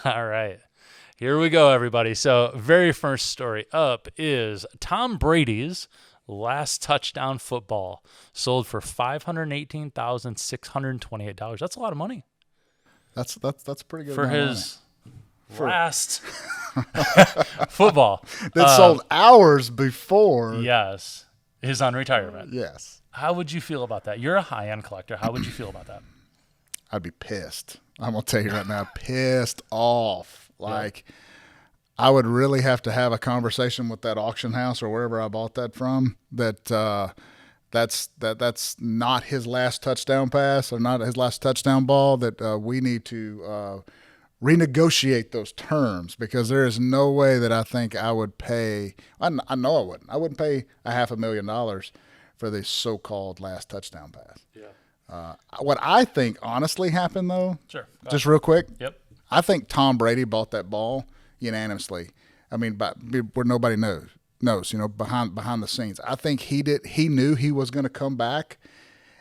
All right. Here we go, everybody. So, very first story up is Tom Brady's last touchdown football sold for $518,628. That's a lot of money That's a pretty good for amount of his last football. money. That sold hours before. Yes, his on retirement. Yes. How would you feel about that? You're a high-end collector. How would you feel about that? I'd be pissed. I'm going to tell you right now, pissed off. Like, I would really have to have a conversation with that auction house or wherever I bought that from that's not his last touchdown pass or not his last touchdown ball, that we need to renegotiate those terms, because there is no way that I think I would pay. I know I wouldn't. I wouldn't pay $500,000 for the so-called last touchdown pass. Yeah. What I think honestly happened, though, Sure. just real quick, Yep. I think Tom Brady bought that ball unanimously. I mean, where nobody knows, behind the scenes. I think he did. He knew he was going to come back,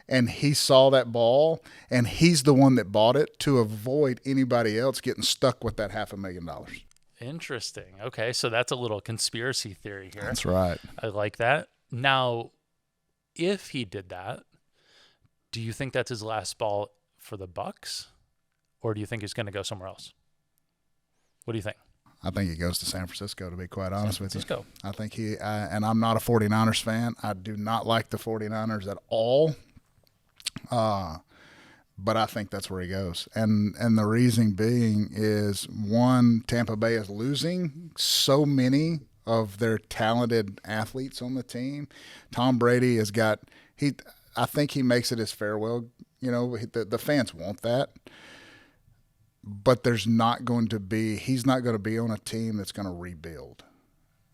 and he saw that ball, and he's the one that bought it to avoid anybody else getting stuck with that $500,000. Interesting. Okay, so that's a little conspiracy theory here. That's right. I like that. Now, if he did that, do you think that's his last ball for the Bucks, or do you think he's going to go somewhere else? What do you think? I think he goes to San Francisco, to be quite honest with you. San Francisco. I think and I'm not a 49ers fan. I do not like the 49ers at all. But I think that's where he goes. And the reason being is, one, Tampa Bay is losing so many of their talented athletes on the team. Tom Brady has got I think he makes it his farewell. The fans want that. But he's not going to be on a team that's going to rebuild.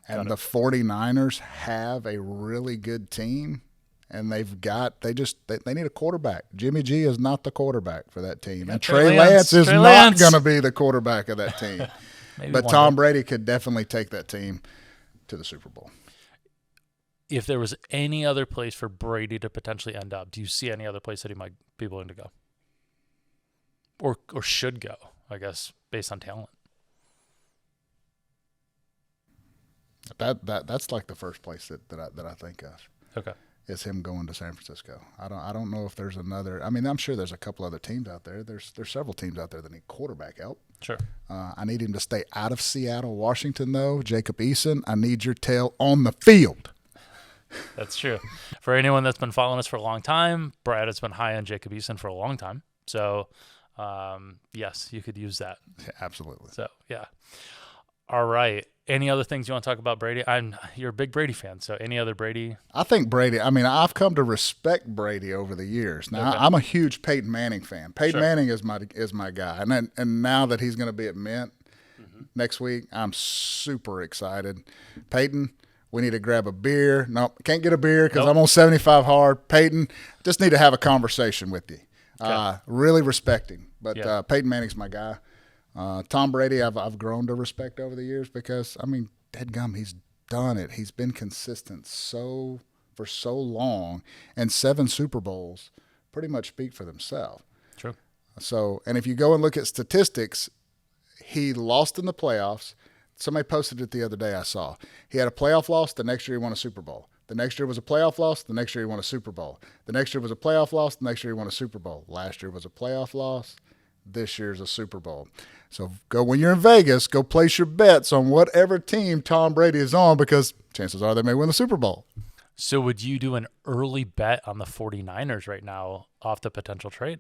And the 49ers have a really good team, and they need a quarterback. Jimmy G is not the quarterback for that team. And Trey Lance is not going to be the quarterback of that team. But Tom Brady could definitely take that team to the Super Bowl. If there was any other place for Brady to potentially end up, do you see any other place that he might be willing to go? Or should go, I guess, based on talent? That's like the first place that I think of. Okay. Is him going to San Francisco. I don't know if there's another. I mean, I'm sure there's a couple other teams out there. There's several teams out there that need quarterback help. Sure. I need him to stay out of Seattle, Washington, though. Jacob Eason, I need your tail on the field. That's true. For anyone that's been following us for a long time, Brad has been high on Jacob Eason for a long time. So, yes, you could use that. Yeah, absolutely. So, yeah. All right. Any other things you want to talk about Brady? You're a big Brady fan, so any other Brady? I think Brady. I mean, I've come to respect Brady over the years. Now, Okay. I'm a huge Peyton Manning fan. Peyton Sure. Manning is my guy, and now that he's going to be at Mint next week, I'm super excited. Peyton, we need to grab a beer. No, can't get a beer because I'm on 75 hard. Peyton, just need to have a conversation with you. Okay. Really respect him, but Yeah. Peyton Manning's my guy. Tom Brady, I've grown to respect over the years because, I mean, dadgum, he's done it. He's been consistent for so long, and 7 Super Bowls pretty much speak for themselves. True. So, and if you go and look at statistics, he lost in the playoffs. Somebody posted it the other day I saw. He had a playoff loss. The next year he won a Super Bowl. The next year was a playoff loss. The next year he won a Super Bowl. The next year was a playoff loss. The next year he won a Super Bowl. Last year was a playoff loss. This year's a Super Bowl. So when you're in Vegas, go place your bets on whatever team Tom Brady is on, because chances are they may win the Super Bowl. So would you do an early bet on the 49ers right now off the potential trade?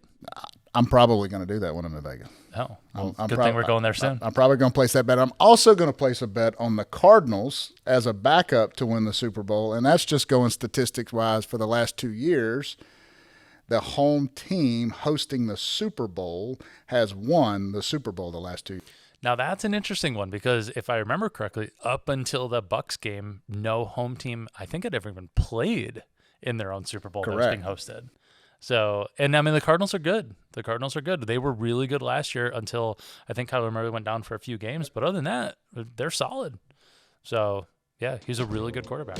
I'm probably going to do that when I'm in Vegas. Oh, well, I'm good thing we're going there soon. I'm probably going to place that bet. I'm also going to place a bet on the Cardinals as a backup to win the Super Bowl, and that's just going statistics-wise for the last 2 years. The home team hosting the Super Bowl has won the Super Bowl the last 2 years. Now that's an interesting one, because if I remember correctly, up until the Bucks game, no home team I think had ever even played in their own Super Bowl that was being hosted. So, and I mean, the Cardinals are good. The Cardinals are good. They were really good last year until I think Kyler Murray went down for a few games. But other than that, they're solid. So, yeah, he's a really good quarterback.